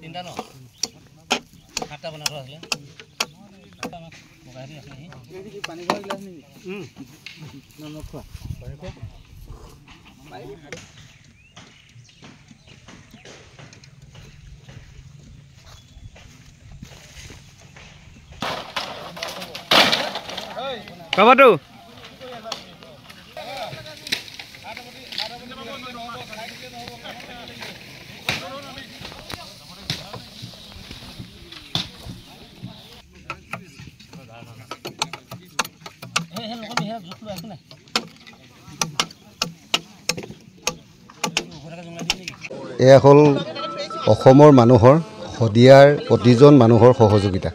তিনটা ন সাতটা বনাই থোৱা আছিলে পানী খোৱা গিলাচ নেকি নমখ খোৱা পানী খোৱা Kamu এয়া হল অসমৰ মানুহৰ হদিয়াৰ প্ৰতিজন মানুহৰ সহযোগিতা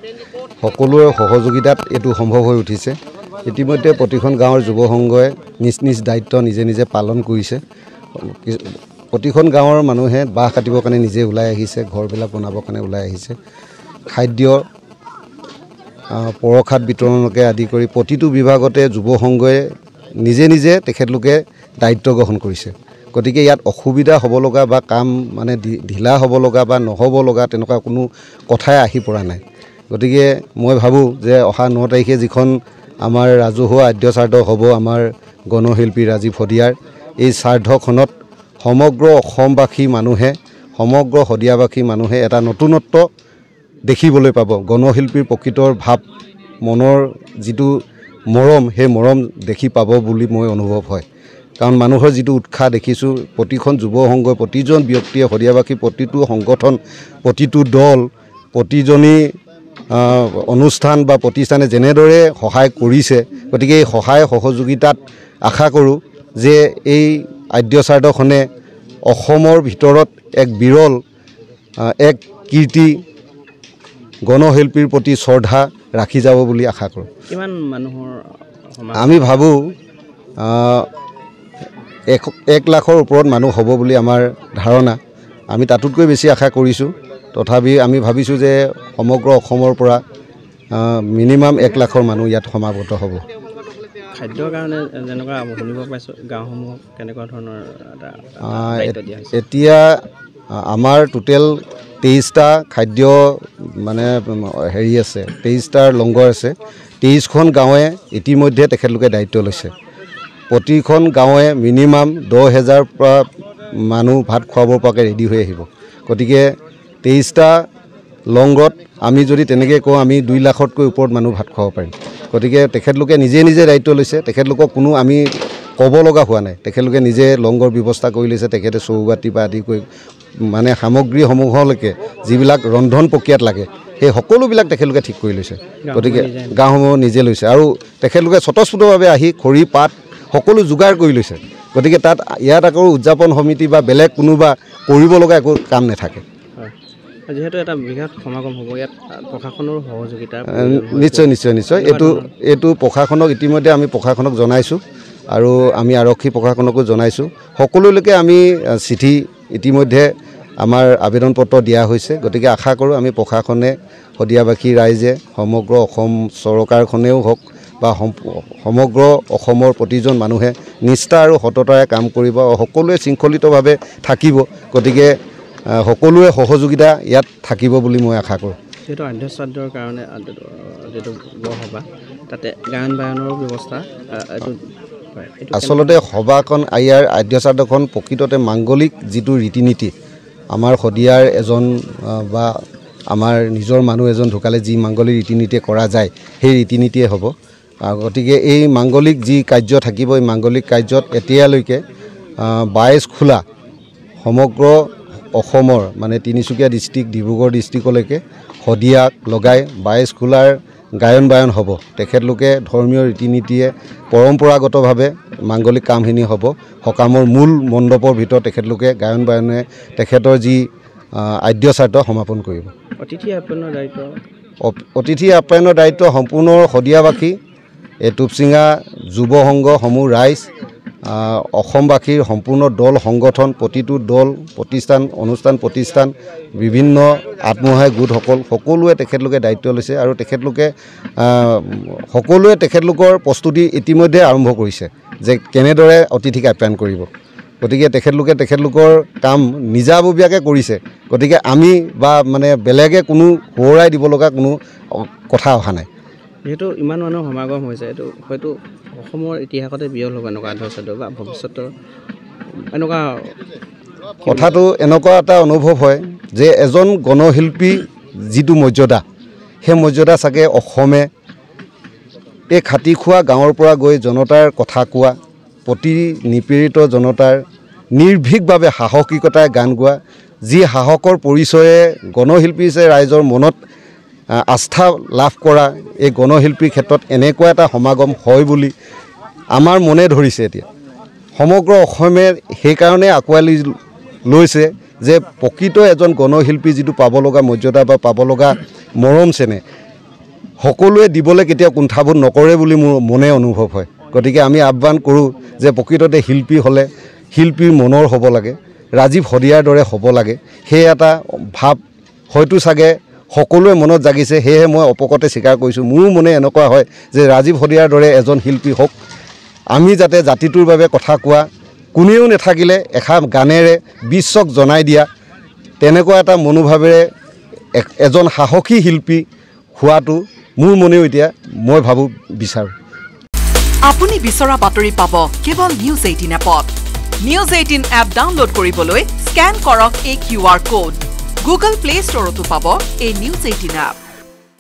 সকলোৰে সহযোগিতাত এটো সম্ভৱ হৈ উঠিছে ইতিমধ্যে প্ৰতিখন গাঁৱৰ যুৱ সংঘই নিজ নিজ দায়িত্ব নিজে নিজে পালন কৰিছে প্ৰতিখন গাঁৱৰ মানুহে বাহ কাটিবৰ কাৰণে নিজে ওলাই আহিছে ঘৰবিলাক বনাবৰ কাৰণে ওলাই আহিছে খাদ্য পৰখাত বিতৰণকে আদি কৰি প্ৰতিটো বিভাগতে যুৱ সংঘই নিজে নিজে তেখেতলোকে দায়িত্ব গ্ৰহণ কৰিছে গতিকে ইয়াত অসুবিধা হ'ব লগা বা কাম মানে ঢিলা হ'ব লগা বা নহ'ব লগা তেনেকুৱা কোনো কথাই আহি পৰা নাই গতিকে মই ভাবোঁ যে অহা 9 তাৰিখে যিখন আমাৰ ৰাজহুৱা আদ্য শ্ৰাদ্ধ হ'ব আমাৰ গণশিল্পী ৰাজীৱ হদিয়াৰ এই শ্ৰাদ্ধখনত সমগ্ৰ অসমবাসী মানুহে সমগ্ৰ হদিয়াবাসী মানুহে এটা নতুনত্ব দেখিবলৈ পাব গণশিল্পীৰ প্ৰকৃতৰ ভাৱ মনৰ যিটো মৰম সেই মৰম দেখি পাব বুলি মই অনুভৱ হয় কাৰণ মানুহৰ যিটো উৎসাহ দেখিছোঁ প্ৰতিখন যুৱ সংঘই প্ৰতিজন ব্যক্তিয়ে হদিয়াবাসী প্ৰতিটো সংগঠন প্ৰতিটো দল প্ৰতিজনী অনুষ্ঠান বা প্ৰতিষ্ঠানে যেনেদৰে সহায় কৰিছে গতিকে এই সহায় সহযোগিতাত আশা কৰোঁ যে এই আদ্য শ্ৰাদ্ধখনে অসমৰ ভিতৰত এক বিৰল এক কীৰ্তি গণশিল্পীৰ প্ৰতি শ্ৰদ্ধা ৰাখি যাব বুলি আশা কৰোঁ কিমান মানুহৰ আমি ভাবোঁ 1 লাখৰ ওপৰত মানুহ হ'ব বুলি আমাৰ ধাৰণা আমি তাতোতকৈ বেছি আশা কৰিছোঁ তথাপি আমি ভাবিছোঁ যে সমগ্ৰ অসমৰ পৰা মিনিমাম 1 লাখৰ মানুহ ইয়াত সমাগত হ'ব খাদ্যৰ কাৰণে যেনেকুৱা শুনিব পাইছোঁ গাঁওসমূহক কেনেকুৱা ধৰণৰ এতিয়া আমাৰ টোটেল 23টা খাদ্য মানে হেৰি আছে 23টাৰ লংগৰ আছে 23খন গাঁৱে ইতিমধ্যে তেখেতলোকে দায়িত্ব লৈছে প্ৰতিখন গাঁৱে মিনিমাম 10,000 পৰা মানুহ ভাত খুৱাবৰ পৰাকৈ ৰেডি হৈ আহিব গতিকে 23টা লংগত আমি যদি তেনেকৈ কওঁ আমি 2 লাখতকৈ ওপৰত মানুহ ভাত খুৱাব পাৰিম গতিকে তেখেতলোকে নিজে নিজে দায়িত্ব লৈছে তেখেতলোকক কোনো আমি ক'ব লগা হোৱা নাই তেখেতলোকে নিজে লংগৰ ব্যৱস্থা কৰি লৈছে তেখেতে চৌবাতি বা আদি কৰি মানে সামগ্ৰীসমূহলৈকে যিবিলাক ৰন্ধন প্ৰক্ৰিয়াত লাগে সেই সকলোবিলাক তেখেতলোকে ঠিক কৰি লৈছে গতিকে গাঁওসমূহ নিজে লৈছে আৰু তেখেতলোকে স্বতঃস্ফূৰ্তভাৱে আহি খৰি পাত সকলো যোগাৰ কৰি লৈছে গতিকে তাত ইয়াত আকৌ উদযাপন সমিতি বা বেলেগ কোনোবা কৰিব লগা একো কাম নাথাকে যেহেতু এটা বৃহৎ সমাগম হ'ব ইয়াত প্ৰশাসনৰ সহযোগিতা নিশ্চয় নিশ্চয় নিশ্চয় এইটো প্ৰশাসনক ইতিমধ্যে আমি প্ৰশাসনক জনাইছোঁ আৰু আমি আৰক্ষী প্ৰশাসনকো জনাইছোঁ সকলোলৈকে আমি চিঠি ইতিমধ্যে আমাৰ আবেদন পত্ৰ দিয়া হৈছে গতিকে আশা কৰোঁ আমি প্ৰশাসনে হদিয়াবাসী ৰাইজে সমগ্ৰ অসম চৰকাৰখনেও হওক বা সমগ্ৰ অসমৰ প্ৰতিজন মানুহে নিষ্ঠা আৰু সততাৰে কাম কৰিব আৰু সকলোৱে শৃংখলিতভাৱে থাকিব গতিকে সকলোৱে সহযোগিতা ইয়াত থাকিব বুলি মই আশা কৰোঁ যেহেতু আদ্য শ্ৰাদ্ধৰ কাৰণে যেটো বৰসভা তাতে গায়ন বায়নৰ ব্যৱস্থা আচলতে সভাখন ইয়াৰ আদ্য শ্ৰাদ্ধখন প্ৰকৃততে মাংগলিক যিটো ৰীতি নীতি আমাৰ হদিয়াৰ এজন বা আমাৰ নিজৰ মানুহ এজন ঢুকালে যি মাংগলিক ৰীতি নীতিয়ে কৰা যায় সেই ৰীতি নীতিয়ে হ'ব গতিকে এই মাংগলিক যি কাৰ্য থাকিব এই মাংগলিক কাৰ্যত এতিয়ালৈকে 22 খোলা সমগ্ৰ অসমৰ মানে তিনিচুকীয়া ডিষ্ট্ৰিক্ট ডিব্ৰুগড় ডিষ্ট্ৰিক্টলৈকে হদিয়াক লগাই 22 খোলাৰ গায়ন বায়ন হ'ব তেখেতলোকে ধৰ্মীয় ৰীতি নীতিয়ে পৰম্পৰাগতভাৱে মাংগলিক কামখিনি হ'ব সকামৰ মূল মণ্ডপৰ ভিতৰত তেখেতলোকে গায়ন বায়নে তেখেতৰ যি আদ্য শ্ৰাদ্ধ সমাপন কৰিব অতিথি আপ্যায়নৰ দায়িত্ব সম্পূৰ্ণ হদিয়াবাসী টুপচিঙা যুৱ সংঘ সমূহ ৰাইজ অসমবাসীৰ সম্পূৰ্ণ দল সংগঠন প্ৰতিটো দল প্ৰতিষ্ঠান অনুষ্ঠান প্ৰতিষ্ঠান বিভিন্ন আত্মসহায়ক গোটসকল সকলোৱে তেখেতলোকে দায়িত্ব লৈছে আৰু তেখেতলোকে সকলোৱে তেখেতলোকৰ প্ৰস্তুতি ইতিমধ্যে আৰম্ভ কৰিছে যে কেনেদৰে অতিথিক আপ্যায়ন কৰিব গতিকে তেখেতলোকৰ কাম নিজাববীয়াকৈ কৰিছে। গতিকে আমি বা মানে বেলেগে কোনো সোঁৱৰাই দিব লগা কোনো কথা অহা নাই। যিহেতু ইমান মানুহৰ সমাগম হৈছে, এইটো হয়তো অসমৰ ইতিহাসতে বিৰল হ'ব এনেকুৱা আন্তঃৰাষ্ট্ৰীয় বা ভৱিষ্যতৰ এনেকুৱা কথাটো এনেকুৱা এটা অনুভৱ হয় যে এজন গণশিল্পী যিটো মৰ্যাদা, সেই মৰ্যাদা চাগে অসমে এই খাটি খোৱা গাঁৱৰ পৰা গৈ জনতাৰ কথা কোৱা, প্ৰতি নিপীড়িত জনতাৰ নিৰ্ভীকভাৱে সাহসিকতাৰে গান গোৱা, যি সাহসৰ পৰিচয়ে গণশিল্পী যে ৰাইজৰ মনত আস্থা লাভ কৰা, এই গণশিল্পীৰ ক্ষেত্ৰত এনেকুৱা এটা সমাগম হয় বুলি আমাৰ মনে ধৰিছে। এতিয়া সমগ্ৰ অসমে সেইকাৰণে আঁকোৱালি লৈছে যে প্ৰকৃত এজন গণশিল্পী যিটো পাব লগা মৰ্যাদা বা পাব লগা মৰম চেনেহ সকলোৱে দিবলৈ কেতিয়াও কুণ্ঠাবোধ নকৰে বুলি মোৰ মনে অনুভৱ হয়। গতিকে আমি আহ্বান কৰোঁ যে প্ৰকৃততে শিল্পী হ'লে শিল্পীৰ মনৰ হ'ব লাগে, ৰাজীৱ শদিয়াৰ দৰে হ'ব লাগে। সেই এটা ভাৱ হয়তো চাগে সকলোৱে মনত জাগিছে। সেয়েহে মই অপকতে স্বীকাৰ কৰিছোঁ, মোৰো মনে এনেকুৱা হয় যে ৰাজীৱ শদিয়াৰ দৰে এজন শিল্পী হওক। আমি যাতে জাতিটোৰ বাবে কথা কোৱা, কোনেও নাথাকিলে এষাৰ গানেৰে বিশ্বক জনাই দিয়া, তেনেকুৱা এটা মনোভাৱেৰে এজন সাহসী শিল্পী হোৱাটো মোৰ মনেও এতিয়া মই ভাবোঁ বিচাৰোঁ। আপুনি বিচৰা বাতৰি পাব কেৱল নিউজ 18 এপত। নিউজ 18 এপ ডাউনলোড কৰিবলৈ স্কেন কৰক এই QR কোড। গুগল প্লে ষ্টৰতো পাব এই নিউজ 18 এপ।